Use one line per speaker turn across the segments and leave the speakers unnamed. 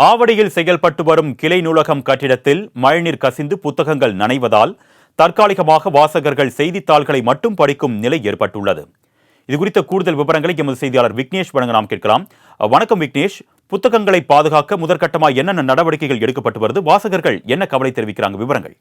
ஆவடியில் செயல்பட்டு வரும் கிளை நூலகம் கட்டிடத்தில் மழைநீர் கசிந்து புத்தகங்கள் நனைவதால் தற்காலிகமாக வாசகர்கள் செய்தித்தாள்களை மட்டும் படிக்கும் நிலை ஏற்பட்டுள்ளது. இதுகுறித்த கூடுதல் விவரங்களை எமது செய்தியாளர் விக்னேஷ் வழங்க நாம் கேட்கலாம். வணக்கம் விக்னேஷ், புத்தகங்களை பாதுகாக்க முதற்கட்டமாக என்னென்ன நடவடிக்கைகள் எடுக்கப்பட்டு வருது? வாசகர்கள் என்ன கவலை தெரிவிக்கிறாங்க? விவரங்கள்.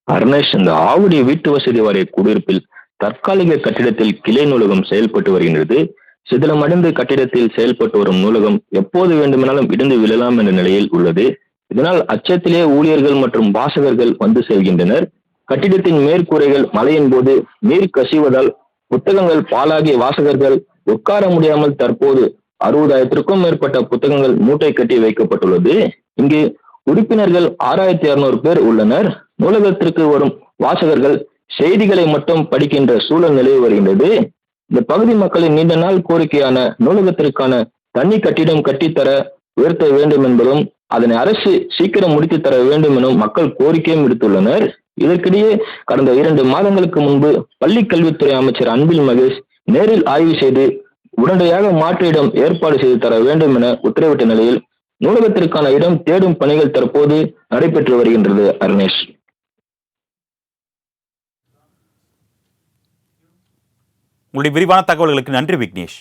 அர்ணேஷ், இந்த ஆவடி வீட்டு வசதி வாரிய குடியிருப்பில் தற்காலிக கட்டிடத்தில் கிளை நூலகம் செயல்பட்டு வருகின்றது. சிதிலமடைந்து கட்டிடத்தில் செயல்பட்டு வரும் நூலகம் எப்போது வேண்டுமானாலும் இடிந்து விழலாம் என்ற நிலையில் உள்ளது. இதனால் அச்சத்திலே ஊழியர்கள் மற்றும் வாசகர்கள் வந்து செல்கின்றனர். கட்டிடத்தின் மேற்கூரைகள் மழையின் போது நீர் கசிவதால் புத்தகங்கள் பாலாகிய வாசகர்கள் உட்கார முடியாமல் தற்போது 60,000க்கும் மேற்பட்ட புத்தகங்கள் மூட்டை கட்டி வைக்கப்பட்டுள்ளது. இங்கு உறுப்பினர்கள் 6,600 பேர் உள்ளனர். நூலகத்திற்கு வரும் வாசகர்கள் செய்திகளை மட்டும் படிக்கின்ற சூழல் நிலவி வருகின்றது. இந்த பகுதி மக்களின் நீண்ட நாள் கோரிக்கையான நூலகத்திற்கான தனி கட்டிடம் கட்டித்தர உயர்த்த வேண்டும் என்பதும் அதனை அரசு சீக்கிரம் முடித்து தர வேண்டும் எனும் மக்கள் கோரிக்கையும் விடுத்துள்ளனர். இதற்கிடையே கடந்த 2 மாதங்களுக்கு முன்பு பள்ளி கல்வித்துறை அமைச்சர் அன்பில் மகேஷ் நேரில் ஆய்வு செய்து உடனடியாக மாற்று இடம் ஏற்பாடு செய்து தர வேண்டும் என உத்தரவிட்ட நிலையில் நூலகத்திற்கான இடம் தேடும் பணிகள் தற்போது நடைபெற்று வருகின்றது. அர்ணேஷ்,
உங்களுடைய விரிவான தகவல்களுக்கு நன்றி விக்னேஷ்.